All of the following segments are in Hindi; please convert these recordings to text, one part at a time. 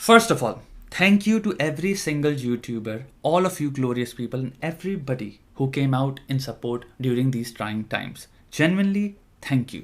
First of all, thank you to every single YouTuber, all of you glorious people, and everybody who came out in support during these trying times. Genuinely, thank you.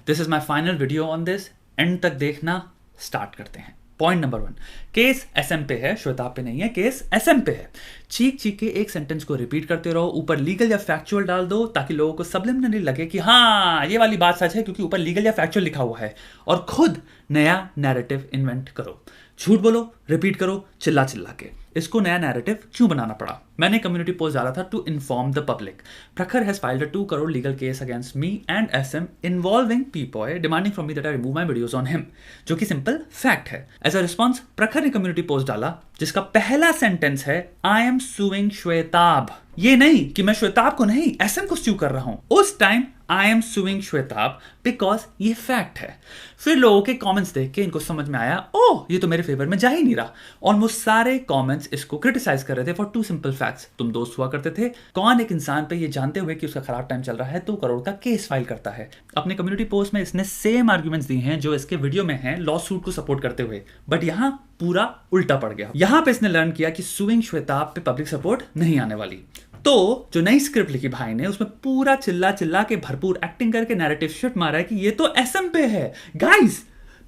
This is my final video on this. End तक देखना, start करते हैं. पॉइंट नंबर 1, केस एसएम पे है, श्वेताब पे नहीं है, केस एसएम पे है. चीख चीख के एक सेंटेंस को रिपीट करते रहो, ऊपर लीगल या फैक्चुअल डाल दो ताकि लोगों को सबलिमिनली लगे कि हाँ ये वाली बात सच है क्योंकि ऊपर लीगल या फैक्चुअल लिखा हुआ है, और खुद नया नैरेटिव इन्वेंट करो. झूठ बोलो, रिपीट करो, चिल्ला चिल्ला के. इसको नया नैरेटिव क्यों बनाना पड़ा? मैंने कम्युनिटी पोस्ट डाला था to inform the public. Prakhar has filed a 2 crore legal case against me and SM involving पीपॉय demanding from me that I remove my videos on him, जो कि सिंपल फैक्ट है. एज अ रिस्पॉन्स प्रखर ने कम्युनिटी पोस्ट डाला जिसका पहला सेंटेंस है आई एम सूइंग श्वेताब. ये नहीं कि मैं श्वेताब को नहीं एसएम को स्यू कर रहा हूं. उस time I am suing Shwetab because ये फैक्ट है. फिर लोगों के कमेंट्स देख के इनको समझ में आया ओह ये तो मेरे फेवर में जा ही नहीं रहा. ऑलमोस्ट सारे कमेंट्स इसको क्रिटिसाइज कर रहे थे फॉर 2 simple facts. तुम दोस्त हुआ करते थे. कौन एक इंसान पे ये जानते हुए कि उसका खराब टाइम चल रहा है 2 करोड़ का केस फाइल करता है? अपने कम्युनिटी पोस्ट में इसने सेम आर्ग्यूमेंट्स दी हैं जो इसके वीडियो में हैं लॉ सूट को सपोर्ट करते हुए, बट यहां पूरा उल्टा पड़ गया. यहां पे इसने लर्न किया कि सूइंग श्वेताब पे पब्लिक सपोर्ट नहीं आने वाली. तो जो नई स्क्रिप्ट लिखी भाई ने उसमें पूरा चिल्ला चिल्ला के भरपूर एक्टिंग करके नैरेटिव शिफ्ट मारा है कि ये तो एसएम पे है. गाइस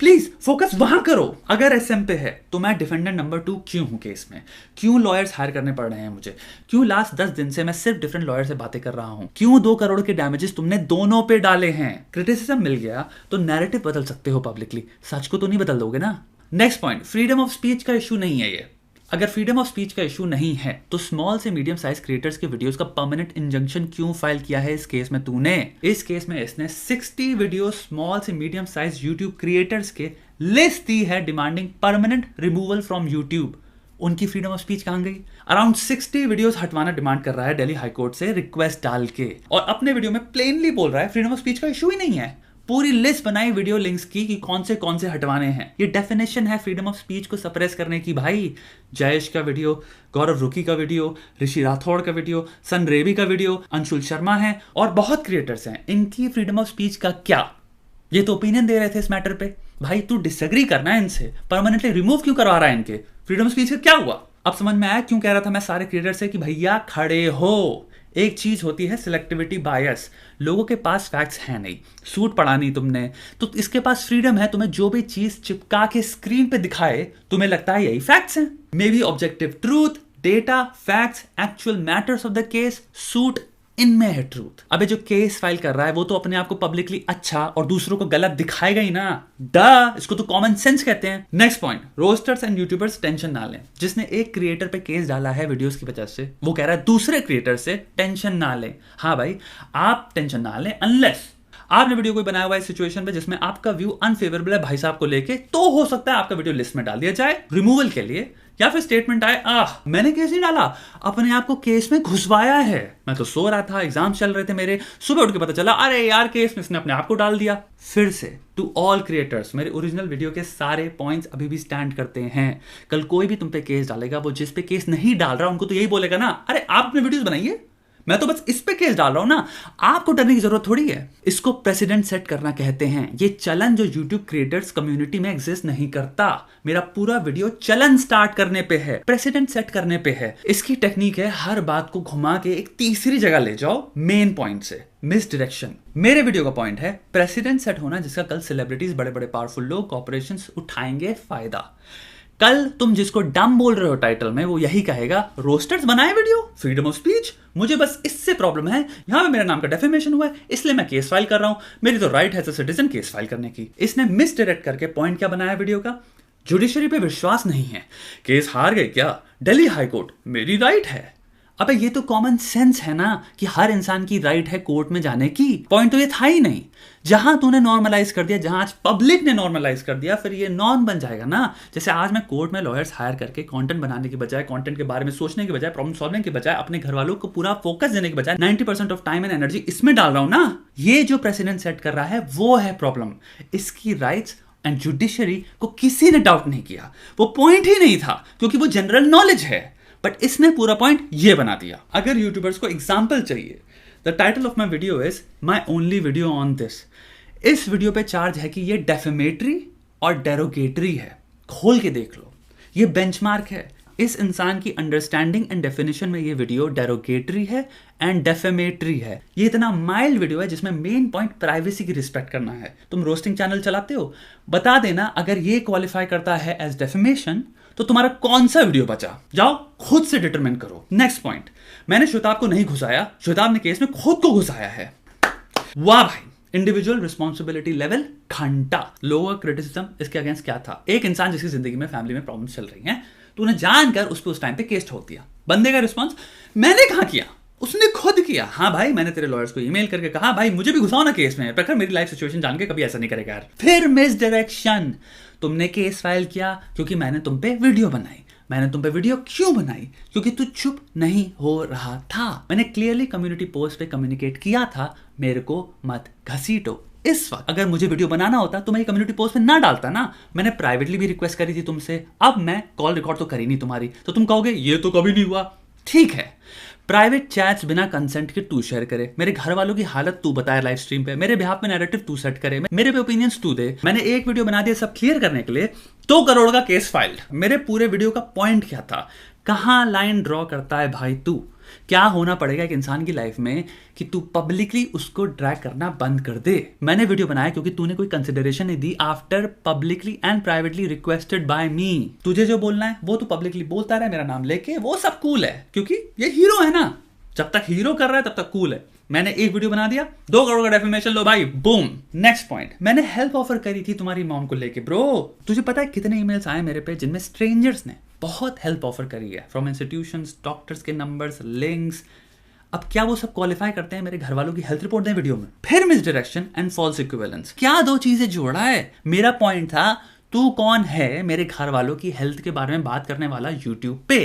प्लीज फोकस वहां करो. अगर एसएम पे है तो मैं डिफेंडेंट नंबर 2 क्यों हूं केस में? क्यों लॉयर्स हायर करने पड़ रहे हैं मुझे? क्यों लास्ट 10 दिन से मैं सिर्फ डिफरेंट लॉयर से बातें कर रहा हूं? क्यों 2 करोड़ के डैमेजेस तुमने दोनों पे डाले हैं? क्रिटिसिज्म मिल गया तो नैरेटिव बदल सकते हो पब्लिकली, सच को तो नहीं बदल दोगे ना. Next point, freedom of speech का इशू नहीं है ये. अगर फ्रीडम ऑफ स्पीच का इशू नहीं है तो स्मॉल से मीडियम साइज क्रिएटर्स के वीडियोस का परमानेंट इंजंक्शन क्यों फाइल किया है इस केस में तूने? इस केस में इसने 60 वीडियो स्मॉल से मीडियम साइज यूट्यूब क्रिएटर्स के लिस्ट दी है demanding permanent removal from YouTube. उनकी फ्रीडम ऑफ स्पीच कहां गई? अराउंड 60 वीडियोस हटवाना डिमांड कर रहा है दिल्ली हाईकोर्ट से रिक्वेस्ट डाल के, और अपने वीडियो में प्लेनली बोल रहा है फ्रीडम ऑफ स्पीच का इशू ही नहीं है. पूरी लिस्ट बनाई वीडियो लिंक्स की कि कौन से हटवाने हैं. ये डेफिनेशन है फ्रीडम ऑफ स्पीच को सप्रेस करने की भाई. जयेश का वीडियो, गौरव रुकी का वीडियो, ऋषि राठौड़ का वीडियो, सन रेबी का वीडियो, अंशुल शर्मा है और बहुत क्रिएटर्स हैं. इनकी फ्रीडम ऑफ स्पीच का क्या? ये तो ओपिनियन दे रहे थे इस मैटर पे. भाई तू डिसएग्री करना है इनसे, परमानेंटली रिमूव क्यों करवा रहा है इनके? फ्रीडम ऑफ स्पीच का क्या हुआ? अब समझ में आया क्यों कह रहा था मैं सारे क्रिएटर से कि भैया खड़े हो. एक चीज होती है सिलेक्टिविटी बायस. लोगों के पास फैक्ट्स हैं नहीं, सूट पढ़ा नहीं तुमने, तो इसके पास फ्रीडम है तुम्हें जो भी चीज चिपका के स्क्रीन पे दिखाए तुम्हें लगता है यही फैक्ट्स हैं. May be objective truth, data, facts, actual matters of the case, suit इनमें है ट्रूथ. अबे जो केस फाइल कर रहा है वो तो अपने आप को पब्लिकली अच्छा और दूसरों को गलत दिखाएगा ही ना. इसको तो कॉमन सेंस कहते हैं. Next point, roasters and YouTubers tension ना लें. जिसने एक क्रिएटर पे केस डाला है वीडियोस की वजह से वो कह रहा है दूसरे क्रिएटर से टेंशन ना लें. हाँ भाई आप टेंशन ना लें अनलेस आपने वीडियो कोई बनाया हुआ है सिचुएशन पे जिसमें आपका व्यू अनफेवरेबल है भाई साहब को लेके, तो हो सकता है आपका वीडियो लिस्ट में डाल दिया जाए रिमूवल के लिए, या फिर स्टेटमेंट आए मैंने केस नहीं डाला, अपने आप को केस में घुसवाया है, मैं तो सो रहा था, एग्जाम चल रहे थे मेरे, सुबह उठ के पता चला अरे यार केस में इसने अपने आप को डाल दिया. फिर से टू ऑल क्रिएटर्स, मेरे ओरिजिनल वीडियो के सारे पॉइंट्स अभी भी स्टैंड करते हैं. कल कोई भी तुम पे केस डालेगा वो जिस पे केस नहीं डाल रहा उनको तो यही बोलेगा ना अरे आप अपने वीडियोस बनाइए, मैं तो बस इस पे केस डाल रहा हूं ना, आपको डरने की जरूरत थोड़ी है. इसको प्रेसिडेंट सेट करना कहते हैं. ये चलन जो YouTube क्रिएटर्स कम्युनिटी में एग्जिस्ट नहीं करता. मेरा पूरा वीडियो चलन स्टार्ट करने पे है, प्रेसिडेंट सेट करने पे है. इसकी टेक्निक है हर बात को घुमा के एक तीसरी जगह ले जाओ मेन पॉइंट से, मिस डायरेक्शन. मेरे वीडियो का पॉइंट है प्रेसिडेंट सेट होना जिसका कल सेलिब्रिटीज, बड़े बड़े पावरफुल लोग, कॉर्पोरेशंस उठाएंगे फायदा. कल तुम जिसको डम बोल रहे हो टाइटल में वो यही कहेगा रोस्टर्स बनाए वीडियो, फ्रीडम ऑफ स्पीच. मुझे बस इससे प्रॉब्लम है, यहां पे मेरे नाम का डेफेमेशन हुआ है इसलिए मैं केस फाइल कर रहा हूं, मेरी तो राइट है as a citizen case file करने की. इसने मिस डायरेक्ट करके पॉइंट क्या बनाया वीडियो का? जुडिशरी पे विश्वास नहीं है, केस हार गए क्या, दिल्ली हाईकोर्ट मेरी राइट है. अबे ये तो कॉमन सेंस है ना कि हर इंसान की राइट है कोर्ट में जाने की. पॉइंट तो ये था ही नहीं. जहां तूने नॉर्मलाइज कर दिया, जहां आज पब्लिक ने नॉर्मलाइज कर दिया, फिर ये नॉर्म बन जाएगा ना. जैसे आज मैं कोर्ट में लॉयर्स हायर करके कंटेंट बनाने के बजाय, कंटेंट के बारे में सोचने के बजाय, प्रॉब्लम सॉल्विंग के बजाय, अपने घर वालों को पूरा फोकस देने के बजाय 90% ऑफ टाइम एंड एनर्जी इसमें डाल रहा हूं ना. ये जो प्रेसिडेंट सेट कर रहा है वो है प्रॉब्लम. इसकी राइट्स एंड जुडिशरी को किसी ने डाउट नहीं किया. वो पॉइंट ही नहीं था क्योंकि वो जनरल नॉलेज है, बट इसने पूरा पॉइंट ये बना दिया. अगर यूट्यूबर्स को एग्जाम्पल चाहिए, the title of my video is my only video on this. इस वीडियो पे चार्ज है कि ये डेफेमेटरी और डेरोगेटरी है. खोल के देख लो. ये बेंचमार्क है। इस इंसान की अंडरस्टैंडिंग एंड डेफिनेशन में ये वीडियो डेरोगेटरी है एंड डेफेमेटरी है। ये इतना माइल्ड वीडियो है जिसमें मेन पॉइंट प्राइवेसी की रिस्पेक्ट करना है। तुम रोस्टिंग चैनल चलाते हो, बता देना अगर ये क्वालिफाई करता है एज डेफेमेशन तो तुम्हारा कौन सा वीडियो बचा, जाओ खुद से डिटरमिन करो। नेक्स्ट पॉइंट, मैंने श्वेताब को नहीं घुसाया, श्वेताब ने केस में खुद को घुसाया है। वाह भाई, इंडिविजुअल रिस्पॉन्सिबिलिटी लेवल घंटा। लोअर क्रिटिसिज्म इसके अगेंस्ट क्या था? एक इंसान जिसकी जिंदगी में फैमिली में प्रॉब्लम्स चल रही हैं, तूने जानकर उस पर उस टाइम पे केस ठोक दिया। बंदे का रिस्पॉन्स, मैंने कहा किया, उसने खुद किया। हाँ भाई, मैंने तेरे लॉयर्स को ईमेल करके कहा भाई मुझे भी घुसाओ ना केस में, पर मेरी लाइफ सिचुएशन जान के कभी ऐसा नहीं करेगा यार। फिर मिस डायरेक्शन, तुमने केस फाइल किया क्योंकि मैंने तुम पे वीडियो बनाई। मैंने तुम पे वीडियो क्यों बनाई? क्योंकि तू चुप नहीं हो रहा था। मैंने क्लियरली कम्युनिटी पोस्ट पे कम्युनिकेट किया था, मेरे को मत घसीटो। इस वक्त अगर मुझे वीडियो बनाना होता तो मैं ये कम्युनिटी पोस्ट में ना डालता ना। मैंने प्राइवेटली भी रिक्वेस्ट करी थी तुमसे, अब मैं कॉल रिकॉर्ड तो करी नहीं तुम्हारी, तो तुम कहोगे ये तो कभी नहीं हुआ। ठीक है, प्राइवेट चैट्स बिना कंसेंट के तू शेयर करे, मेरे घर वालों की हालत तू बताए लाइव स्ट्रीम पे, मेरे बिहाफ में नैरेटिव तू सेट करे, मेरे पे ओपिनियंस तू दे। मैंने एक वीडियो बना दिया सब क्लियर करने के लिए, 2 करोड़ का केस फाइल्ड। मेरे पूरे वीडियो का पॉइंट क्या था? कहां लाइन ड्रॉ करता है भाई तू? क्या होना पड़ेगा एक इंसान की लाइफ में कि तू पब्लिकली उसको ड्रैग करना बंद कर दे? मैंने वीडियो बनाया क्योंकि तूने कोई कंसिडरेशन नहीं दी after publicly and privately requested by me. तुझे जो बोलना है वो तू पब्लिकली बोलता रहा मेरा नाम लेके, वो सब कूल है क्योंकि ये हीरो है ना। जब तक हीरो कर रहा है तब तक कूल है। मैंने एक वीडियो बना दिया, 2 करोड़ का डेफिमेशन, लो भाई, बूम। नेक्स्ट पॉइंट, मैंने हेल्प ऑफर करी थी तुम्हारी मॉम को लेके। ब्रो, तुझे पता है कितने ईमेल्स आए मेरे पे जिनमें स्ट्रेंजर्स ने बहुत हेल्प ऑफर करी है, फ्रॉम इंस्टीट्यूशंस, डॉक्टर्स के नंबर्स, लिंक्स। अब क्या वो सब क्वालिफाई करते हैं मेरे घर वालों की हेल्थ रिपोर्ट दें वीडियो में? फिर misdirection and false equivalence, क्या 2 चीजें जोड़ा है? मेरा पॉइंट था तू कौन है मेरे घर वालों की हेल्थ के बारे में बात करने वाला यूट्यूब पे?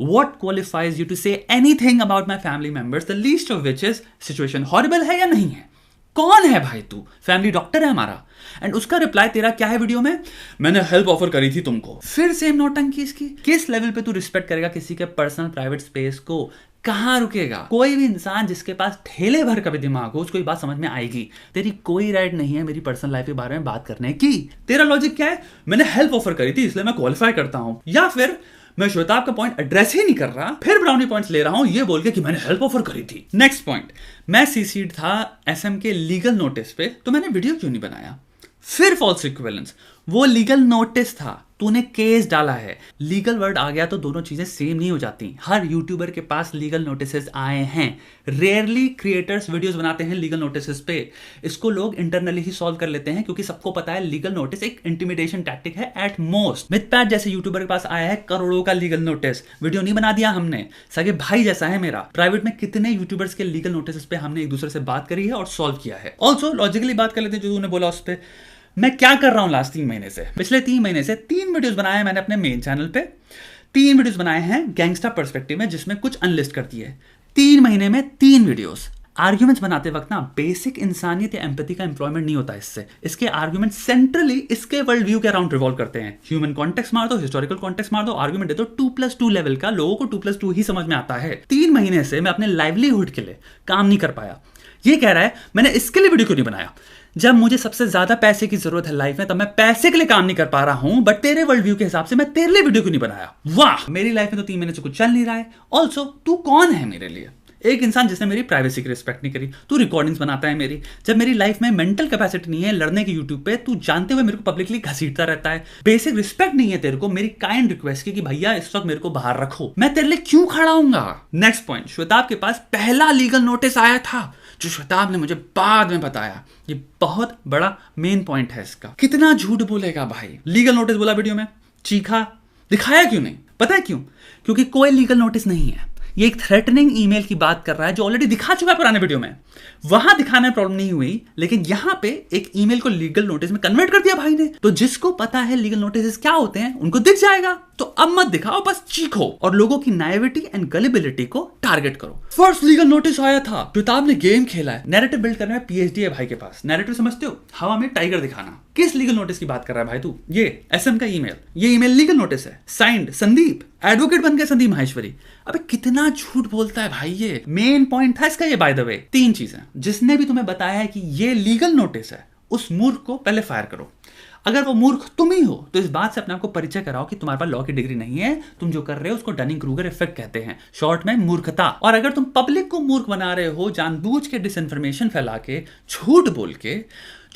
What qualifies you to say anything about my family members, the least of which is situation horrible है या नहीं है? कौन है भाई तू? फैमिली डॉक्टर है हमारा। एंड उसका रिप्लाई तेरा क्या है वीडियो में? मैंने हेल्प ऑफर करी थी तुमको। फिर सेम नौटंकी इसकी। किस लेवल पे तू रिस्पेक्ट करेगा किसी के पर्सनल प्राइवेट स्पेस को? कहां रुकेगा? कोई भी इंसान जिसके पास ठेले भर का भी दिमाग हो उसको ये बात समझ में आएगी, तेरी कोई राइट नहीं है मेरी पर्सनल लाइफ के बारे में बात करने की। तेरा लॉजिक क्या है? मैंने हेल्प ऑफर करी थी इसलिए मैं क्वालिफाई करता हूं, या फिर मैं श्वेताब का पॉइंट एड्रेस ही नहीं कर रहा, फिर ब्राउनी पॉइंट्स ले रहा हूं ये बोल के कि मैंने हेल्प ऑफर करी थी। नेक्स्ट पॉइंट, मैं सीसीड था एसएम के लीगल नोटिस पे, तो मैंने वीडियो क्यों नहीं बनाया? फिर फॉल्स इक्विवेलेंस, वो लीगल नोटिस था, तूने केस डाला है। लीगल वर्ड आ गया तो दोनों चीजें सेम नहीं हो जाती। हर यूट्यूबर के पास लीगल नोटिसेस आए हैं। रेयरली क्रिएटर्स वीडियोस बनाते हैं लीगल नोटिसेस पे। इसको लोग इंटरनली ही सॉल्व कर लेते हैं क्योंकि सबको पता है लीगल नोटिस एक इंटिमिडेशन टैक्टिक है एट मोस्ट। मिथपैट जैसे यूट्यूबर के पास आया है करोड़ों का लीगल नोटिस, वीडियो नहीं बना दिया हमने। सगे भाई जैसा है मेरा। प्राइवेट में कितने यूट्यूबर्स के लीगल नोटिस पे हमने एक दूसरे से बात करी है और सॉल्व किया है। ऑल्सो लॉजिकली बात कर लेते हैं जो तूने बोला उस पर। मैं क्या कर रहा हूं लास्ट 3 महीने से? पिछले 3 महीने से 3 वीडियोस बनाए हैं मैंने अपने मेन चैनल पे। 3 वीडियोस बनाए हैं गैंगस्टर पर्सपेक्टिव में जिसमें कुछ अनलिस्ट कर दिए। 3 महीने में 3 वीडियोस। आर्ग्यूमेंट्स बनाते वक्त ना बेसिक इंसानियत या एम्पैथी का एम्प्लॉयमेंट नहीं होता इससे। इसके आर्ग्यूमेंट सेंट्रली इसके वर्ल्ड व्यू के अराउंड रिवॉल्व करते हैं। ह्यूमन कॉन्टेक्स्ट मार दो, हिस्टोरिकल कॉन्टेक्स्ट मार दो, आर्ग्यूमेंट दे दो 2+2 लेवल का, लोगों को 2+2 ही समझ में आता है। 3 महीने से मैं अपने लाइवलीहुड के लिए काम नहीं कर पाया। ये कह रहा है मैंने इसके लिए वीडियो क्यों नहीं बनाया? जब मुझे सबसे ज्यादा पैसे की जरूरत है लाइफ में तब मैं पैसे के लिए काम नहीं कर पा रहा हूं, बट तेरे वर्ल्ड व्यू के हिसाब से मैं तेरे लिए वीडियो क्यों नहीं बनाया? वाह, मेरी लाइफ में तो 3 महीने से कुछ चल नहीं रहा है। ऑल्सो तू कौन है मेरे लिए? एक इंसान जिसने मेरी प्राइवेसी की रिस्पेक्ट नहीं करी। तू रिकॉर्डिंग्स बनाता है मेरी, जब मेरी लाइफ में मेंटल कैपेसिटी नहीं है लड़ने की यूट्यूब पे, तू जानते हुए मेरे को पब्लिकली घसीटता रहता है। बेसिक रिस्पेक्ट नहीं है तेरे को मेरी काइंड रिक्वेस्ट की कि भैया इस वक्त मेरे को बाहर रखो, मैं तेरे लिए क्यों खड़ा हूंगा? नेक्स्ट पॉइंट, श्वेताब के पास पहला लीगल नोटिस आया था जो श्वेताब ने मुझे बाद में बताया। ये बहुत बड़ा मेन पॉइंट है इसका। कितना झूठ बोलेगा भाई? लीगल नोटिस बोला वीडियो में, चीखा, दिखाया क्यों नहीं? पता है क्यों? क्योंकि कोई लीगल नोटिस नहीं है। ये एक थ्रेटनिंग ईमेल की बात कर रहा है जो ऑलरेडी दिखा चुका है पुराने वीडियो में। वहां दिखाने में प्रॉब्लम नहीं हुई, लेकिन यहां पे एक ईमेल को लीगल नोटिस में कन्वर्ट कर दिया भाई ने। तो जिसको पता है लीगल नोटिस क्या होते हैं उनको दिख जाएगा। तो अब मत दिखाओ, बस चीखो और लोगों की नाइविटी एंड गलिबिलिटी को टारगेट करो। फर्स्ट लीगल नोटिस आया था, श्वेताब ने गेम खेला है। नैरेटिव बिल्ड करने में पीएचडी है भाई के पास। नैरेटिव समझते हो? हवा में टाइगर दिखाना। किस लीगल नोटिस की बात कर रहा है भाई तू? ये एसएम का ईमेल, ये ईमेल लीगल नोटिस है। साइंड संदीप, एडवोकेट बन गए संदीप माहेश्वरी। अबे कितना झूठ बोलता है भाई ये। मेन पॉइंट था इसका ये, बाय द वे। 3 चीजें जिसने भी तुम्हें बताया है कि ये लीगल नोटिस है उस मूर्ख को पहले फायर करो। अगर वो मूर्ख तुम ही हो तो इस बात से अपने आप को परिचय कराओ कि तुम्हारे पास लॉ की डिग्री नहीं है, तुम जो कर रहे हो उसको डनिंग क्रूगर इफेक्ट कहते हैं, शॉर्ट में मूर्खता। और अगर तुम पब्लिक को मूर्ख बना रहे हो जानबूझ के डिसइंफॉर्मेशन फैला के, झूठ बोल के,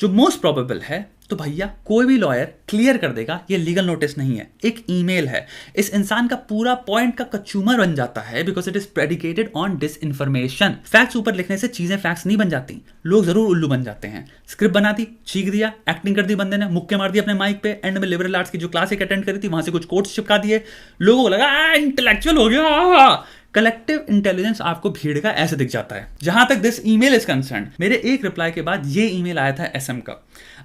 जो मोस्ट प्रोबेबल है, तो भैया कोई भी लॉयर क्लियर कर देगा ये लीगल नोटिस नहीं है, एक ईमेल है। इस इंसान का पूरा पॉइंट का कचूमर बन जाता है because it is predicated on disinformation. Facts ऊपर लिखने से चीजें फैक्ट्स नहीं बन जाती, लोग जरूर उल्लू बन जाते हैं। स्क्रिप्ट बना दी, चीख दिया, एक्टिंग कर दी बंदे ने, मुक्के मार दिया अपने माइक पे, एंड में लिबरल आर्ट्स की जो क्लास अटेंड करी थी वहां से कुछ कोट्स चिपका दिए, लोगों को लगा इंटेलेक्चुअल हो गया। कलेक्टिव इंटेलिजेंस आपको भीड़ का ऐसे दिख जाता है। जहां तक दिस ईमेल इज कंसर्न, मेरे एक रिप्लाई के बाद ये ईमेल आया था एसएम का।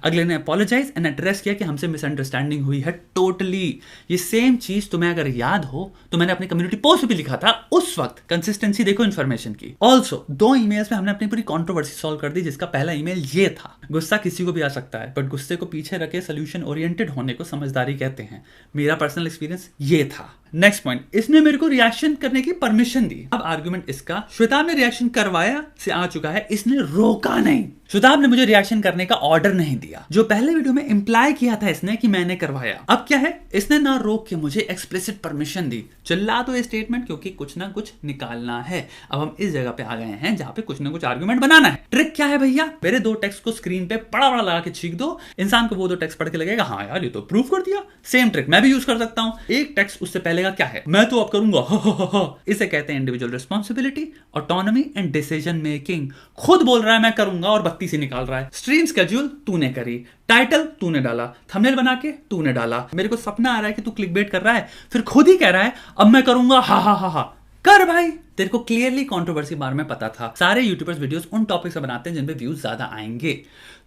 अगले ने अपोलोजाइज एंड एड्रेस किया कि हमसे मिसअंडरस्टैंडिंग हुई है टोटली। ये सेम चीज तुम्हें अगर याद हो तो मैंने अपनी कम्युनिटी पोस्ट भी लिखा था उस वक्त। कंसिस्टेंसी देखो इन्फॉर्मेशन की। ऑल्सो 2 ईमेल्स में हमने अपनी पूरी कंट्रोवर्सी सॉल्व कर दी, जिसका पहला ईमेल ये था, गुस्सा किसी को भी आ सकता है बट गुस्से को पीछे रखे सोल्यूशन ओरिएंटेड होने को समझदारी कहते हैं। मेरा पर्सनल एक्सपीरियंस ये था। नेक्स्ट पॉइंट, इसने मेरे को रिएक्शन करने की परमिशन दी। अब आर्गुमेंट इसका, श्वेताब ने रिएक्शन करवाया से आ चुका है, इसने रोका नहीं। श्वेताब ने मुझे रिएक्शन करने का ऑर्डर नहीं दिया, जो पहले वीडियो में इंप्लाई किया था इसने कि मैंने करवाया। अब क्या है, इसने ना रोक के मुझे एक्सप्लिसिट परमिशन दी। चिल्ला तो ये स्टेटमेंट क्योंकि कुछ ना कुछ निकालना है। अब हम इस जगह पे आ गए हैं जहां पे कुछ ना कुछ आर्गुमेंट बनाना है। ट्रिक क्या है भैया, मेरे 2 टेक्स्ट को स्क्रीन पे बड़ा बड़ा लगा के छीक दो, इंसान को वो 2 टेक्स्ट पढ़ के लगेगा हाँ यार ये तो प्रूव कर दिया। सेम ट्रिक मैं भी यूज कर सकता हूं। एक टेक्स्ट उससे पहले का क्या है, मैं तो अब करूंगा। इसे कहते हैं individual responsibility, autonomy and decision making. खुद बोल रहा है मैं करूंगा और बत्ती से निकाल रहा है। स्ट्रीम स्केड्यूल तूने करी, टाइटल तूने डाला, थंबनेल बना के तूने डाला। मेरे को सपना आ रहा है कि तू क्लिकबेट कर रहा है, फिर खुद ही कह रहा है अब मैं करूंगा हा हा हा हा। कर भाई, तेरे को क्लियरली कंट्रोवर्सी बारे में पता था। सारे यूट्यूबर्स वीडियोस उन टॉपिक से बनाते हैं जिन पे व्यूज ज्यादा आएंगे।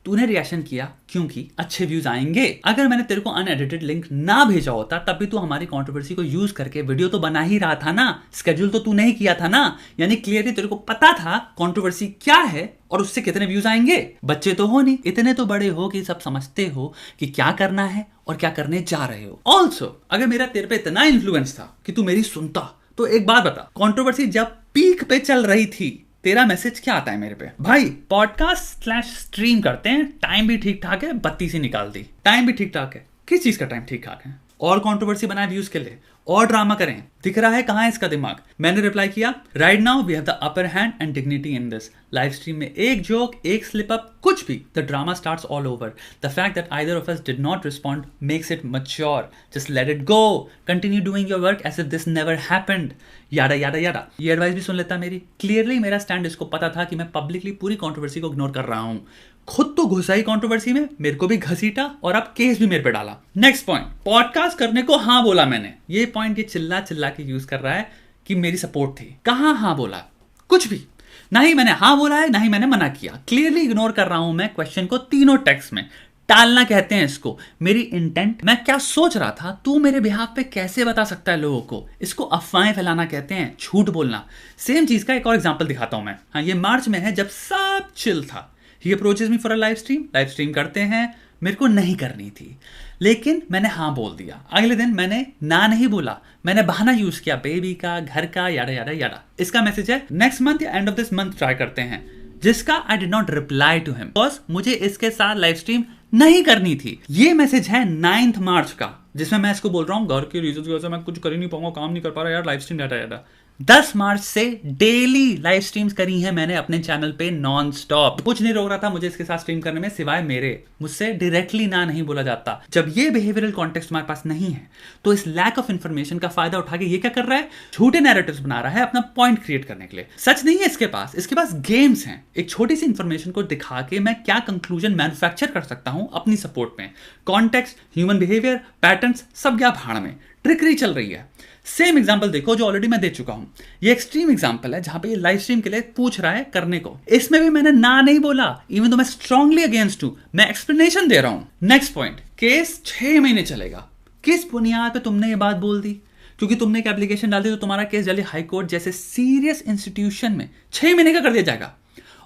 तूने रिएक्शन किया क्योंकि अच्छे व्यूज आएंगे। अगर मैंने तेरे को अनएडिटेड लिंक ना भेजा होता तब भी तू हमारी कंट्रोवर्सी को यूज करके वीडियो तो बना ही रहा था ना, स्केड्यूल तो तू नहीं किया था ना। यानी क्लियरली तेरे को पता था कंट्रोवर्सी क्या है और उससे कितने व्यूज आएंगे। बच्चे तो हो नहीं, इतने तो बड़े हो कि सब समझते हो कि क्या करना है और क्या करने जा रहे हो। ऑल्सो अगर मेरा तेरे पे इतना इन्फ्लुएंस था कि तू मेरी सुनता, तो एक बात बता, कंट्रोवर्सी जब पीक पे चल रही थी तेरा मैसेज क्या आता है मेरे पे, भाई पॉडकास्ट/स्ट्रीम करते हैं, टाइम भी ठीक ठाक है, बत्ती से निकाल दी। टाइम भी ठीक ठाक है, किस चीज का टाइम ठीक ठाक है? और कंट्रोवर्सी बनाए व्यूज के लिए, और ड्रामा करें, दिख रहा है कहां है इसका दिमाग। मैंने रिप्लाई किया, right now we have the upper hand and dignity in this. Live stream में एक जोक, एक स्लिप अप, कुछ भी, the drama starts all over. The fact that either of us did not respond makes it mature. Just let it go, continue doing your work as if this never happened. Yada yada yada. ये एडवाइस भी सुन लेता मेरी। क्लियरली मेरा स्टैंड इसको पता था कि मैं पब्लिकली पूरी कंट्रोवर्सी को इग्नोर कर रहा हूं। खुद तो घुसा ही कंट्रोवर्सी में, मेरे को भी घसीटा और अब केस भी मेरे पे डाला। नेक्स्ट पॉइंट, पॉडकास्ट करने को हाँ बोला मैंने। ये पॉइंट ये चिल्ला चिल्ला के यूज कर रहा है कि मेरी सपोर्ट थी। कहां हाँ बोला? कुछ भी ना ही मैंने हाँ बोला है, ना ही मैंने मना किया। क्लियरली इग्नोर कर रहा हूं मैं क्वेश्चन को तीनों टेक्स्ट में। टालना कहते हैं इसको। मेरी इंटेंट, मैं क्या सोच रहा था, तू मेरे बिहाफ पे कैसे बता सकता है लोगों को, इसको अफवाहें फैलाना कहते हैं, झूठ बोलना। सेम चीज का एक और एग्जांपल दिखाता हूं मैं। हाँ, ये मार्च में है जब सब चिल था। He approaches me for a live stream करते हैं, मेरे को नहीं करनी थी लेकिन मैंने हाँ बोल दिया। अगले दिन मैंने ना नहीं बोला, मैंने बहाना यूज किया बेबी का, घर का, याडा याडा याडा। इसका मैसेज है नेक्स्ट मंथ या end of this month try करते हैं, जिसका I did not reply to him because मुझे इसके साथ लाइव स्ट्रीम नहीं करनी थी। ये मैसेज है 9 मार्च का, जिसमें मैं इसको बोल रहा हूँ घर के रीजन की वजह से मैं कुछ कर ही नहीं पाऊंगा, काम नहीं कर पा रहा यार, लाइव स्ट्रीम डाटा याडा। 10 मार्च से डेली लाइव स्ट्रीम्स करी हैं मैंने अपने चैनल पे नॉन स्टॉप। कुछ नहीं रोक रहा था मुझे इसके साथ स्ट्रीम करने में सिवाय मेरे। मुझसे डायरेक्टली ना नहीं बोला जाता। जब ये बिहेवियरल कॉन्टेक्स्ट हमारे पास नहीं है तो इस लैक ऑफ इंफॉर्मेशन का फायदा उठा के ये क्या कर रहा है, झूठे नैरेटिव्स बना रहा है अपना पॉइंट क्रिएट करने के लिए। सच नहीं है इसके पास गेम्स हैं। एक छोटी सी इंफॉर्मेशन को दिखा के मैं क्या कंक्लूजन मैन्युफैक्चर कर सकता हूं अपनी सपोर्ट में। कॉन्टेक्स्ट, ह्यूमन बिहेवियर, पैटर्न्स सब गया भाड़ में। ट्रिकरी चल रही है। सेम एग्जांपल देखो जो ऑलरेडी मैं दे चुका हूं। ये एक्सट्रीम एग्जांपल है जहां पे ये लाइव स्ट्रीम के लिए पूछ रहा है करने को। इसमें भी मैंने ना नहीं बोला, इवन तो मैं स्ट्रांगली अगेंस्ट हूं। मैं एक्सप्लेनेशन दे रहा हूं। नेक्स्ट पॉइंट, केस 6 महीने चलेगा। किस बुनियाद पे तुमने ये बात बोल दी? क्योंकि तुमने एक एप्लीकेशन डाल दी तो तुम्हारा केस जल्दी हाई कोर्ट जैसे सीरियस इंस्टीट्यूशन में 6 महीने का कर दिया जाएगा।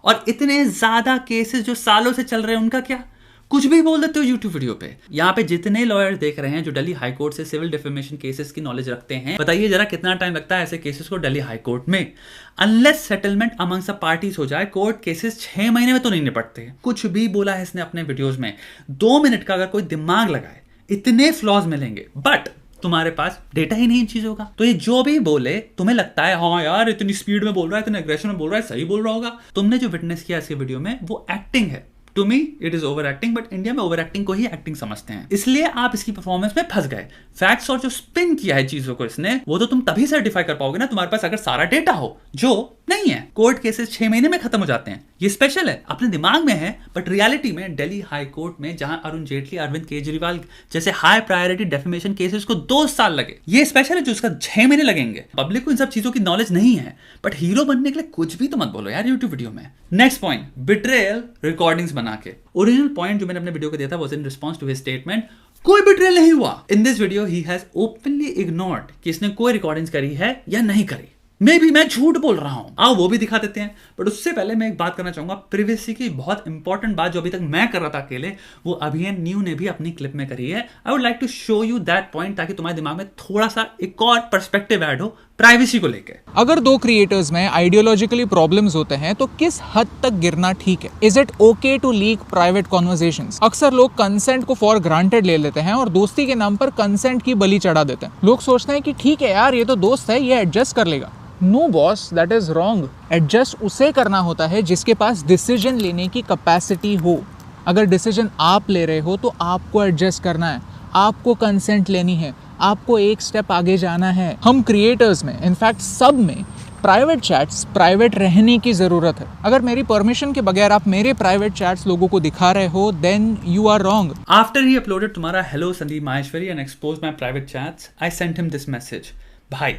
और इतने ज्यादा केसेस जो सालों से चल रहे हैं उनका क्या? कुछ भी बोल देते हो यूट्यूब वीडियो पे। यहाँ पे जितने लॉयर देख रहे हैं जो दिल्ली हाई कोर्ट से सिविल डिफेमेशन केसेस की नॉलेज रखते हैं, बताइए जरा कितना टाइम लगता है ऐसे केसेस को दिल्ली हाई कोर्ट में। Unless settlement among the parties हो जाए, कोर्ट केसेस 6 महीने में तो नहीं निपटते। कुछ भी बोला है इसने अपने वीडियोज में, 2 मिनट का अगर कोई दिमाग लगाए इतने फ्लॉज मिलेंगे, बट तुम्हारे पास डेटा ही नहीं इन चीजों का। तो ये जो भी बोले, तुम्हें लगता है हाँ यार इतनी स्पीड में बोल रहा है, इतने एग्रेशन में बोल रहा है, सही बोल रहा होगा। तुमने जो विटनेस किया इसके वीडियो में वो एक्टिंग है। To me it is over acting, but India में ओवर एक्टिंग को ही एक्टिंग समझते हैं, इसलिए आप इसकी परफॉर्मेंस में फंस गए। फैक्ट्स और जो स्पिन किया है चीजों को इसने, वो तो तुम तभी सर्टिफाई कर पाओगे ना तुम्हारे पास अगर सारा डेटा हो, जो नहीं है। कोर्ट केसेस 6 महीने में खत्म हो जाते हैं, ये स्पेशल है, अपने दिमाग में है, बट रियलिटी में दिल्ली हाई कोर्ट में जहां अरुण जेटली, अरविंद केजरीवाल जैसे हाई प्रायोरिटी डेफेमेशन केसेस को 2 साल लगे, ये स्पेशल है जो उसका 6 महीने लगेंगे। पब्लिक को इन सब चीजों की नॉलेज नहीं है, बट हीरो बनने के लिए कुछ भी तो मत बोलो यार यूट्यूब वीडियो में। नेक्स्ट पॉइंट, बिट्रेयल रिकॉर्डिंग्स बना के। ओरिजिनल पॉइंट जो मैंने अपने वीडियो को दिया था was in response to his statement, कोई बिट्रेयल नहीं हुआ। In this video he has openly ignored कि इसने कोई रिकॉर्डिंग्स करी है या नहीं करी। मे भी मैं झूठ बोल रहा हूं, आओ वो भी दिखा देते हैं। बट उससे पहले मैं एक बात करना चाहूंगा, प्रिवेसी की बहुत इंपॉर्टेंट बात जो अभी तक मैं कर रहा था अकेले, वो अभियान न्यू ने भी अपनी क्लिप में करी है। I would like to show you that point, ताकि तुम्हारे दिमाग में थोड़ा सा एक और पर्सपेक्टिव ऐड हो प्राइवेसी को लेकर। अगर 2 क्रिएटर्स में आइडियोलॉजिकली प्रॉब्लम्स होते हैं तो किस हद तक गिरना ठीक है? Is it okay to leak private conversations? अक्सर लोग कंसेंट को फॉर ग्रांटेड ले लेते हैं और दोस्ती के नाम पर कंसेंट की बलि चढ़ा देते हैं। लोग सोचते हैं कि ठीक है यार, ये तो दोस्त है, ये एडजस्ट कर लेगा। No boss, that is wrong. Adjust उसे करना होता है जिसके पास डिसीजन लेने की कैपेसिटी हो। अगर डिसीजन आप ले रहे हो तो आपको एडजस्ट करना है, आपको कंसेंट लेनी है, आपको एक स्टेप आगे जाना है। हम क्रिएटर्स में, इनफैक्ट सब में, प्राइवेट चैट्स प्राइवेट रहने की ज़रूरत है। अगर मेरी परमिशन के बगैर आप मेरे प्राइवेट चैट्स लोगों को दिखा रहे हो, then you are wrong. After he uploaded तुम्हारा hello Sandeep Maheshwari and expose my private chats, I sent him this message, भाई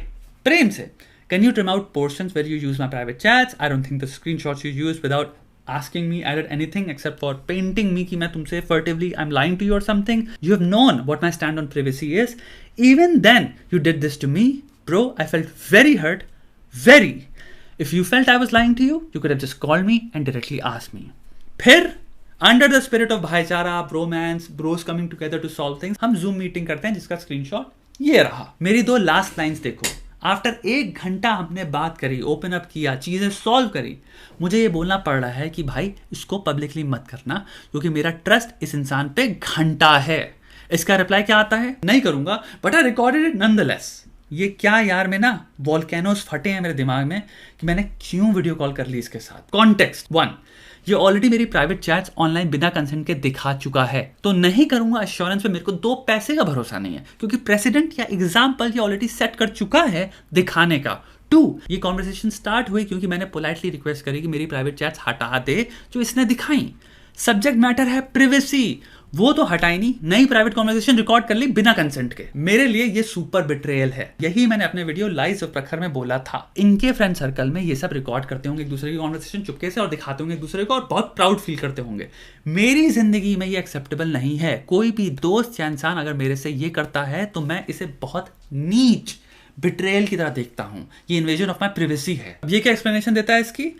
प्रेम से, can you trim out portions where you use my private chats? I don't think the screenshots you use without asking me added anything except for painting me कि मैं तुमसे furtively I'm lying to you or something. You have known what my stand on privacy is. Even then you did this to me, bro. I felt very hurt, very. If you felt I was lying to you, you could have just called me and directly asked me. फिर अंडर द स्पिरिट ऑफ भाईचारा, bromance, bros coming together to solve things, हम जूम मीटिंग करते हैं जिसका स्क्रीनशॉट ये रहा। मेरी 2 लास्ट लाइंस देखो। आफ्टर 1 घंटा हमने बात करी, ओपन अप किया, चीजें सॉल्व करी, मुझे ये बोलना पड़ रहा है कि भाई इसको पब्लिकली मत करना, क्योंकि मेरा ट्रस्ट इस इंसान पे घंटा है। इसका रिप्लाई क्या आता है? नहीं करूंगा, but I recorded it nonetheless. ये क्या यार, में ना वॉल्केनोस फटे हैं मेरे दिमाग में कि मैंने क्यों वीडियो कॉल कर ली इसके साथ। कॉन्टेक्स्ट 1, ये ऑलरेडी मेरी प्राइवेट चैट्स ऑनलाइन बिना कंसेंट के दिखा चुका है, तो नहीं करूंगा एश्योरेंस पे मेरे को 2 पैसे का भरोसा नहीं है, क्योंकि प्रेसिडेंट या एग्जाम्पल ये ऑलरेडी सेट कर चुका है दिखाने का। 2, ये कॉन्वर्सेशन स्टार्ट हुई क्योंकि मैंने पोलाइटली रिक्वेस्ट करी कि मेरी प्राइवेट चैट्स हटा दे जो इसने दिखाई। सब्जेक्ट मैटर है प्रिवेसी, वो तो हटाई नहीं, नई प्राइवेट कॉन्वर्सेशन रिकॉर्ड कर ली बिना कंसेंट के। मेरे लिए ये सुपर बिट्रेयल है। यही मैंने अपने वीडियो लाइव ऑफ प्रखर में बोला था। इनके फ्रेंड सर्कल में ये सब रिकॉर्ड करते होंगे एक दूसरे की कॉन्वर्सेशन चुपके से और दिखाते होंगे एक दूसरे को और बहुत प्राउड फील करते होंगे। मेरी जिंदगी में ये एक्सेप्टेबल नहीं है। कोई भी दोस्त या इंसान अगर मेरे से ये करता है तो मैं इसे बहुत नीच बिट्रेयल की तरह देखता हूं। ये इन्वेजन ऑफ माई प्रिवेसी है। अब ये क्या एक्सप्लेनेशन देता है इसकी?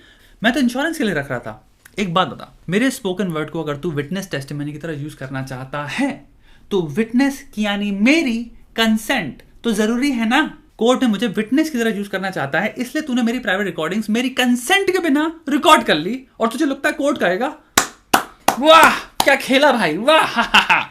मैं तो इंश्योरेंस के लिए रख रहा था। एक बात बता, मेरे स्पोकन वर्ड को अगर तू विटनेस टेस्टिमनी की तरह यूज करना चाहता है तो विटनेस की यानी मेरी कंसेंट तो जरूरी है ना। कोर्ट में मुझे विटनेस की तरह यूज करना चाहता है, इसलिए तूने मेरी प्राइवेट रिकॉर्डिंग्स मेरी कंसेंट के बिना रिकॉर्ड कर ली और तुझे लगता है कोर्ट कहेगा वाह क्या खेला भाई, वाह।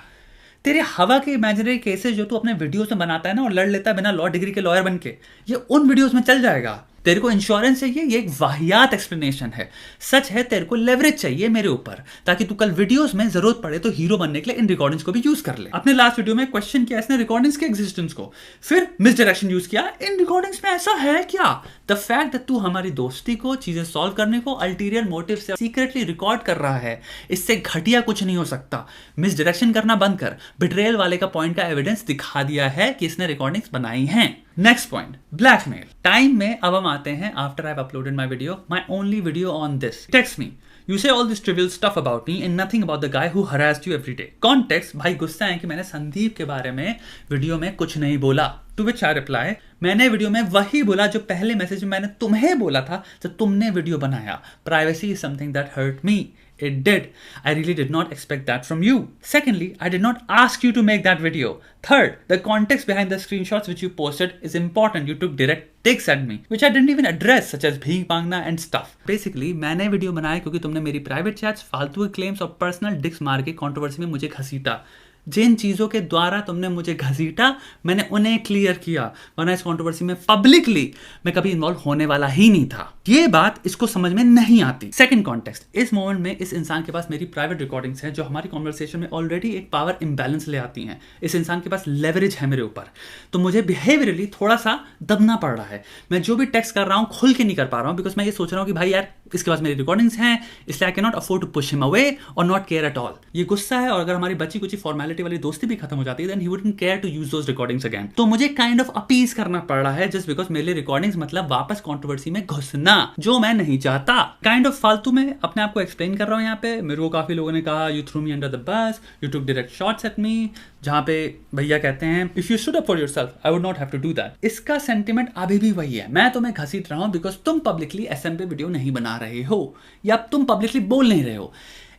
तेरे हवा के इमेजिनरी केसेस जो तू अपने वीडियोस में बनाता है ना और लड़ लेता है बिना लॉ डिग्री के लॉयर बन के, ये उन वीडियोस में चल जाएगा। तेरे को इंश्योरेंस चाहिए, ये एक वाहियात एक्सप्लेनेशन है। सच है, तेरे को लेवरेज चाहिए मेरे ऊपर, ताकि तू कल वीडियोस में जरूरत पड़े तो हीरो बनने के लिए इन रिकॉर्डिंग्स को भी यूज कर ले। अपने लास्ट वीडियो में क्वेश्चन किया इसने रिकॉर्डिंग्स के एग्जिस्टेंस को, फिर मिसडायरेक्शन यूज किया, इन रिकॉर्डिंग्स में ऐसा है क्या? द फैक्ट दैट तू हमारी दोस्ती को, चीजें सॉल्व करने को अल्टीरियर मोटिव से सीक्रेटली रिकॉर्ड कर रहा है, इससे घटिया कुछ नहीं हो सकता। मिसडायरेक्शन करना बंद कर, बिट्रेयल वाले का पॉइंट का एविडेंस दिखा दिया है कि इसने रिकॉर्डिंग्स बनाई हैं। Next point, blackmail. टाइम में अब हम आते हैं after I have uploaded my video, my only video on this. Text me, you say all this trivial stuff about me and nothing about the guy who harassed you every day. Context, भाई गुस्सा है कि मैंने संदीप के बारे में वीडियो में कुछ नहीं बोला। टू विच आई रिप्लाई, मैंने वीडियो में वही बोला जो पहले मैसेज में मैंने तुम्हें बोला था जब तुमने वीडियो बनाया। Privacy is something that hurt me. It did. I really did not expect that from you. Secondly, I did not ask you to make that video. Third, the context behind the screenshots which you posted is important. You took direct digs at me, which I didn't even address, such as भीख मांगना and stuff. Basically, मैंने वीडियो बनाया क्योंकि तुमने मेरी प्राइवेट चैट्स, फालतू के क्लेम्स और पर्सनल डिग्स मार के कंट्रोवर्सी में मुझे घसीटा. जिन चीज़ों के द्वारा तुमने मुझे घसीटा, मैंने उन्हें क्लियर किया, वरना इस कंट्रोवर्सी में पब्लिकली मैं कभी इन्वॉल्व होने वाला ही नहीं था. ये बात इसको समझ में नहीं आती. सेकंड कॉन्टेक्स्ट, इस मोमेंट में इस इंसान के पास मेरी प्राइवेट रिकॉर्डिंग्स हैं जो हमारी कॉन्वर्सेशन में ऑलरेडी एक पावर इम्बैलेंस ले आती हैं. इस इंसान के पास लेवरेज है मेरे ऊपर, तो मुझे बिहेवियरली थोड़ा सा दबना पड़ रहा है. मैं जो भी टेक्स्ट कर रहा हूँ खुल के नहीं कर पा रहा हूँ, बिकॉज मैं ये सोच रहा हूँ कि भाई यार इसके पास मेरी रिकॉर्डिंग्स हैं, इसलिए I can not afford to push him away और नॉट केयर एट ऑल. ये गुस्सा है, और अगर हमारी बची कुछ फॉर्मेलिटी वाली दोस्ती भी खत्म हो जाती है, then he wouldn't care to use those recordings again. तो मुझे काइंड ऑफ अपीज करना पड़ रहा है, जस्ट बिकॉज मेरे लिए रिकॉर्डिंग्स मतलब वापस कंट्रोवर्सी में घुसना, जो मैं नहीं चाहता. काइंड ऑफ फालतू में अपने आप को एक्सप्लेन कर रहा हूँ यहाँ पे. मेरे को काफी लोगों ने कहा you threw me under the bus, you took direct shots at me, जहां पे भैया कहते हैं if you stood up for yourself I would not have to do that. इसका सेंटीमेंट अभी भी वही है. मैं तुम्हें घसीट रहा हूं बिकॉज तुम पब्लिकली एसएम पे वीडियो नहीं बना रहे हो, या तुम पब्लिकली बोल नहीं रहे हो.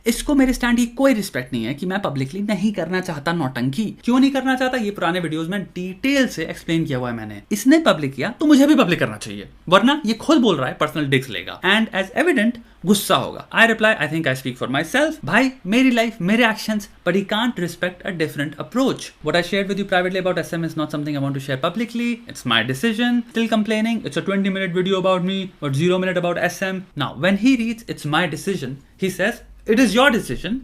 इसको मेरे स्टैंड की कोई रिस्पेक्ट नहीं है कि मैं पब्लिकली नहीं करना चाहता नौटंकी. क्यों नहीं करना चाहता, ये पुराने वीडियोस में डिटेल से एक्सप्लेन किया हुआ है मैंने. इसने पब्लिक किया तो मुझे भी पब्लिक करना चाहिए, वरना ये खुद बोल रहा है पर्सनल डिग्स लेगा एंड एज एविडेंट गुस्सा होगा. I reply I think I speak for myself. भाई मेरी लाइफ, मेरे actions, but he can't respect a different approach. What I shared with you privately about SM is not something I want to share publicly. It's my decision. Still complaining it's a 20-minute video about me but 0 minute about SM. Now when he reads it's my decision, he says it is your decision.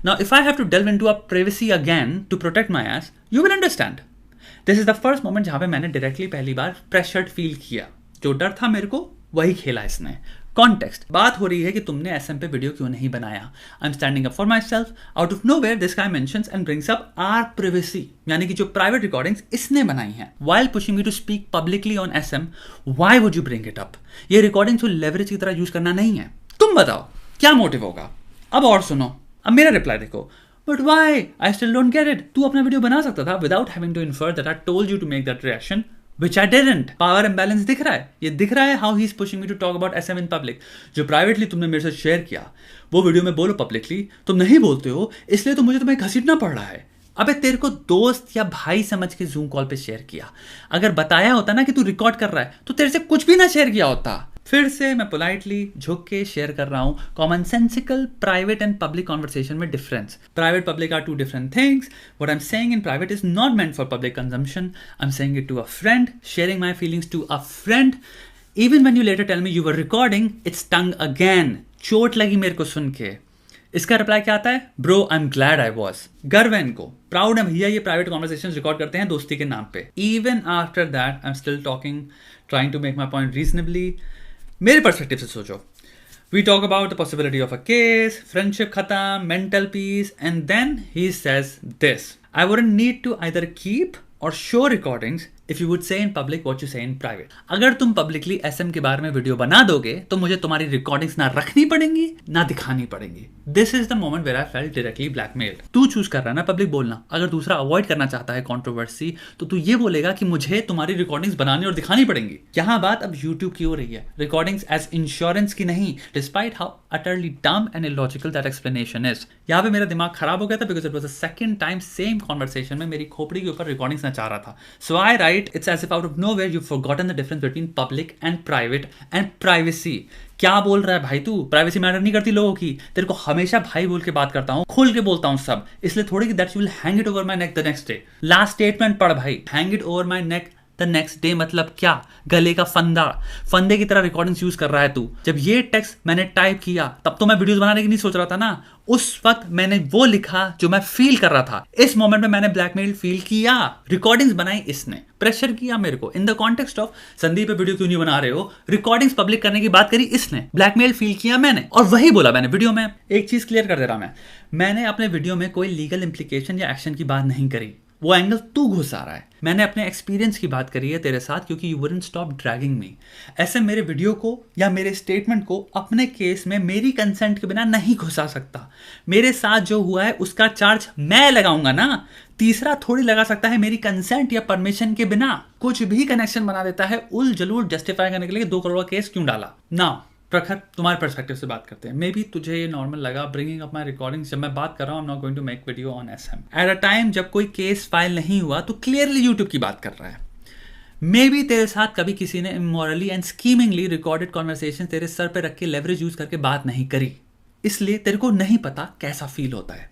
Now if I have to delve into a privacy again to protect my ass, you will understand. This is the first moment जहां पे मैंने डायरेक्टली पहली बार प्रेशर्ड फील किया. जो डर था मेरे को वही खेला इसने. कॉन्टेक्स्ट, बात हो रही है कि तुमने एसएम पे वीडियो क्यों नहीं बनाया. I am standing up for myself. Out of nowhere this guy mentions and brings up our privacy, यानी कि जो प्राइवेट रिकॉर्डिंग्स इसने बनाई हैं while pushing me to speak publicly on SM. Why would you bring it up? ये रिकॉर्डिंग्स को लेवरेज की तरह यूज करना नहीं है. तुम बताओ क्या मोटिव होगा. अब और सुनो, अब मेरा रिप्लाई देखो. But why, I still don't get it. तू अपना वीडियो बना सकता था without having to infer that I told you to make that reaction, which I didn't. Power imbalance दिख रहा है. ये दिख रहा है how he is pushing me to talk about SM in public. जो प्राइवेटली तुमने मेरे से शेयर किया वो वीडियो में बोलो पब्लिकली. तुम नहीं बोलते हो, इसलिए तो मुझे तुम्हें घसीटना पड़ रहा है. अबे तेरे को दोस्त या भाई समझ के जूम कॉल पे शेयर किया. अगर बताया होता ना कि तू रिकॉर्ड कर रहा है तो तेरे से कुछ भी ना शेयर किया होता. फिर से मैं पोलाइटली झुक के शेयर कर रहा हूं common sensical private and public conversation में difference. Private public are two different things. What I am saying in private is not meant for public consumption. I am saying it to a friend, sharing my feelings to a friend. Even when you later tell me you were recording, it stung again. चोट लगी मेरे को सुन के. इसका रिप्लाई क्या आता है? Bro I am glad I was. गर्व है इनको, प्राउड है भैया ये प्राइवेट कॉन्वर्सेशन रिकॉर्ड करते हैं दोस्ती के नाम पे. Even after that I am still talking, trying to make my point reasonably. मेरे पर्सपेक्टिव से सोचो. We talk about the possibility of a case, friendship खत्म, mental peace, and then he says this. I wouldn't need to either keep और show recordings if you would say in public what you से इन प्राइवेट. अगर तुम पब्लिकली एसएम के बारे में वीडियो बना दोगे तो मुझे तुम्हारी रिकॉर्डिंग्स ना रखनी पड़ेंगी ना दिखानी पड़ेंगी. This is the moment where I felt directly blackmailed. तू चूज कर रहा है ना पब्लिक बोलना. अगर दूसरा अवॉइड करना चाहता है कंट्रोवर्सी तो तू ये बोलेगा कि मुझे तुम्हारी रिकॉर्डिंग्स बनानी और दिखानी पड़ेंगी. यहाँ बात अब यूट्यूब की हो रही है, रिकॉर्डिंग्स एज इंश्योरेंस की नहीं, despite how utterly dumb and illogical that explanation is. यहाँ पे मेरा दिमाग खराब हो गया था because it was the second time same conversation में मेरी खोपड़ी के ऊपर रिकॉर्डिंग्स नचा रहा था. So I write it's as if out of nowhere you've forgotten the difference between public and private and privacy. क्या बोल रहा है भाई तू? प्राइवेसी मैटर नहीं करती लोगों की. तेरे को हमेशा भाई बोल के बात करता हूँ, खोल के बोलता हूँ सब, इसलिए थोड़ी कि that you will hang it over my neck the next day. Last statement पढ़ भाई. Hang it over my neck the next day मतलब क्या? गले का फंदे की तरह रिकॉर्डिंग्स यूज कर रहा है तू. जब ये टेक्स्ट मैंने टाइप किया तब तो मैं वीडियोस बनाने की नहीं सोच रहा था ना. उस वक्त मैंने वो लिखा जो मैं फील कर रहा था. इस मोमेंट में मैंने ब्लैकमेल फील किया. रिकॉर्डिंग्स बनाई इसने, प्रेशर किया मेरे को in the context of Sandeep पे वीडियो क्यों नहीं बना रहे हो. रिकॉर्डिंग्स पब्लिक करने की बात करी इसने, ब्लैकमेल फील किया मैंने, और वही बोला मैंने वीडियो में. एक चीज क्लियर कर दे रहा मैंने अपने वीडियो में कोई लीगल इंप्लीकेशन या एक्शन की बात नहीं करी. वो एंगल तू घुसा रहा है. मैंने अपने एक्सपीरियंस की बात करी है तेरे साथ क्योंकि यू वुडंट स्टॉप ड्रैगिंग मी. ऐसे मेरे वीडियो को या मेरे स्टेटमेंट को अपने केस में मेरी कंसेंट के बिना नहीं घुसा सकता. मेरे साथ जो हुआ है उसका चार्ज मैं लगाऊंगा ना. तीसरा थोड़ी लगा सकता है मेरी कंसेंट या परमिशन के बिना. कुछ भी कनेक्शन बना देता है उल जलूल जस्टिफाई करने के लिए 2 करोड़ का केस क्यों डाला. नाउ प्रखर तुम्हारे पर्सपेक्टिव से बात करते हैं। मे बी तुझे ये नॉर्मल लगा ब्रिंगिंग अप माई रिकॉर्डिंग्स, जब मैं बात कर रहा हूँ, I am not going to make video on SM at a time जब कोई केस फाइल नहीं हुआ तो क्लियरली यूट्यूब की बात कर रहा है। मे बी तेरे साथ कभी किसी ने इमोरली एंड स्कीमिंगली रिकॉर्डेड कॉन्वर्सेशन तेरे सर पे रख के लेवरेज यूज करके बात नहीं करी, इसलिए तेरे को नहीं पता कैसा फील होता है।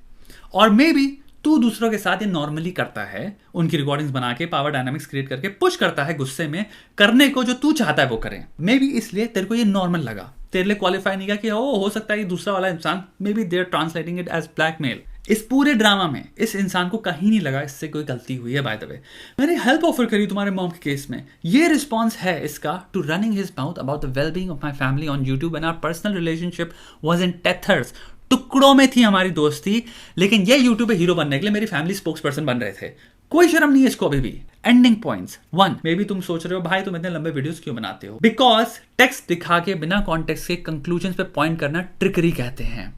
और मे बी तू दूसरों के साथ ये नॉर्मली करता है, उनकी रिकॉर्डिंग्स बना के पावर डायनामिक्स क्रिएट करके पुश करता है गुस्से में करने को जो तू चाहता है वो करें। मे बी इसलिए तेरे को ये नॉर्मल लगा, तेरे लिए क्वालिफाई नहीं किया कि हो सकता है ये दूसरा वाला इंसान, maybe they are translating it as blackmail. इस पूरे ड्रामा में इस इंसान को कहीं नहीं लगा इससे कोई गलती हुई है। बाय द वे, मैंने हेल्प ऑफर करी तुम्हारे मॉम के केस में, ये रिस्पॉन्स है इसका to running his mouth about the well being of my family on YouTube and our personal relationship was in tethers. टुकड़ों में थी हमारी दोस्ती, लेकिन ये यूट्यूब पे हीरो बनने के लिए मेरी फैमिली स्पोक्स पर्सन बन रहे थे। कोई शर्म नहीं है इसको अभी भी। एंडिंग पॉइंट्स 1, मे बी तुम सोच रहे हो भाई तुम इतने लंबे वीडियोस क्यों बनाते हो? बिकॉज टेक्स्ट दिखा के बिना कॉन्टेक्स्ट के कंक्लूजन पे पॉइंट करना ट्रिकरी कहते हैं।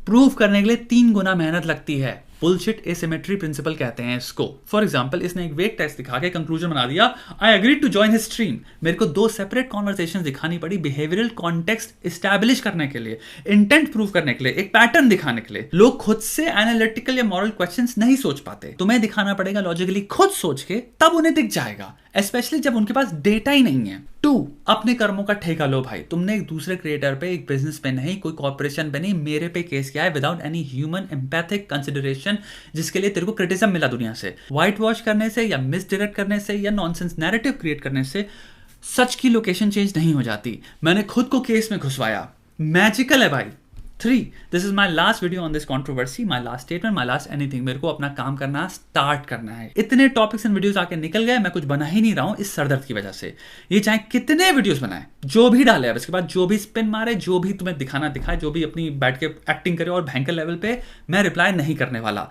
प्रूव करने के लिए 3 गुना मेहनत लगती है। बुलशिट एसिमेट्री प्रिंसिपल कहते हैं इसको। फॉर एग्जांपल, इसने एक वेग टेक्स्ट दिखा के कंक्लूजन बना दिया, I agree to join his stream. मेरे को 2 सेपरेट कॉन्वर्सेशन दिखानी पड़ी बिहेवियरल कॉन्टेक्स्ट एस्टैब्लिश करने के लिए, इंटेंट प्रूव करने के लिए, एक पैटर्न दिखाने के लिए। लोग खुद से एनालिटिकल या मॉरल क्वेश्चंस नहीं सोच पाते, तुम्हें दिखाना पड़ेगा लॉजिकली खुद सोच के, तब उन्हें दिख जाएगा, स्पेशली जब उनके पास डेटा ही नहीं है। 2, अपने कर्मों का ठेका लो भाई। तुमने एक दूसरे क्रिएटर पे, एक बिजनेस पे नहीं, कोई कॉर्पोरेशन पे नहीं, मेरे पे केस किया है without any human empathic consideration, जिसके लिए तेरे को क्रिटिसिज्म मिला दुनिया से। व्हाइट वॉश करने से या मिसडायरेक्ट करने से या नॉनसेंस नैरेटिव क्रिएट करने से सच की लोकेशन चेंज नहीं हो जाती। मैंने खुद को केस में घुसवाया, मैजिकल है भाई। 3, this is my last video on this controversy, my last statement, my last anything. मेरे को अपना काम करना स्टार्ट करना है। इतने टॉपिक्स एंड वीडियोस आके निकल गए, मैं कुछ बना ही नहीं रहा हूं इस सरदर्द की वजह से। ये चाहे कितने वीडियोस बनाए, जो भी डाले, अब इसके बाद जो भी स्पिन मारे, जो भी तुम्हें दिखाना दिखाए, जो भी अपनी बैठ के एक्टिंग करे और भयंकर लेवल पे, मैं रिप्लाई नहीं करने वाला।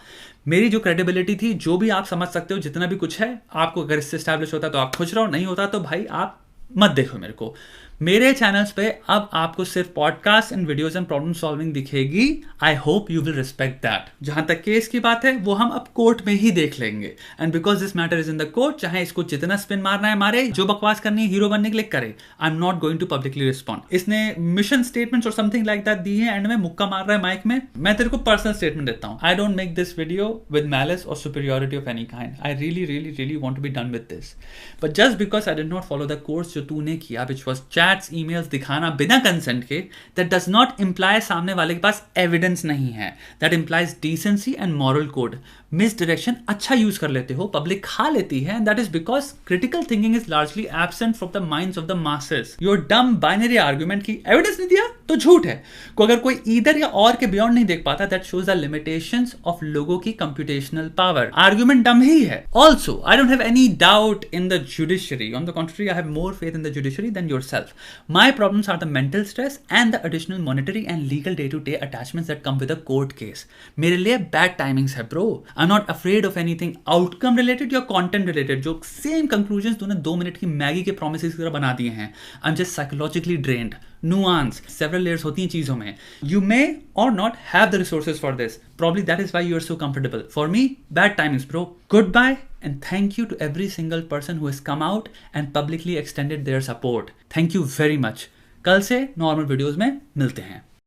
मेरी जो क्रेडिबिलिटी थी, जो भी आप समझ सकते हो, जितना भी कुछ है, आपको अगर इससे स्टैब्लिश होता तो आप खुश रहो, नहीं होता तो भाई आप मत देखो मेरे को। मेरे चैनल्स पे अब आपको सिर्फ podcast and videos and problem solving दिखेगी। I hope you will respect that. जहां तक केस की बात है वो हम अब कोर्ट में ही देख लेंगे, and because this matter is in the court, चाहे इसको जितना स्पिन मारना है मारे, जो बकवास करनी है हीरो बनने के लिए करे। I am not going to publicly respond. इसने मिशन स्टेटमेंट्स और समथिंग लाइक दैट दी है, एंड में मुक्का मार रहा है माइक में। मैं तेरे को पर्सनल स्टेटमेंट देता हूं, I don't make this video with malice और superiority of any kind. I really want to be done with this, but just because I did not follow the course जो तूने किया, व्हिच वाज चैट्स, ईमेल्स दिखाना बिना कंसेंट के, दैट डज नॉट इंप्लाई सामने वाले के पास एविडेंस नहीं है। That implies decency and moral code. Miss direction अच्छा यूज कर लेते हो, पब्लिक खा लेती है, and that is because critical thinking is largely absent from the minds of the masses. Your डम बाइनरी आर्ग्यूमेंट की एविडेंस नहीं दिया तो झूठ है। को अगर कोई ईदर या और के बियॉन्ड नहीं देख पाता, that shows the limitations of लोगों की कंप्यूटेशनल पावर। आर्ग्यूमेंट डम ही है। Also I don't have any doubt in the judiciary, on the contrary I have more faith in the judiciary than yourself. My problems are the mental stress and the additional monetary and legal day-to-day attachments that come with a court case. मेरे लिए bad timings है bro. I'm not afraid of anything outcome related या content related, जो same conclusions तूने 2 मिनट की मैगी के promises की तरह बना दिए हैं। I'm just psychologically drained. Nuance, several layers होती हैं चीजों में. You may or not have the resources for this. Probably that is why you are so comfortable. For me, bad timings bro. Goodbye and thank you to every single person who has come out and publicly extended their support. Thank you very much. कल से नॉर्मल वीडियोस में मिलते हैं।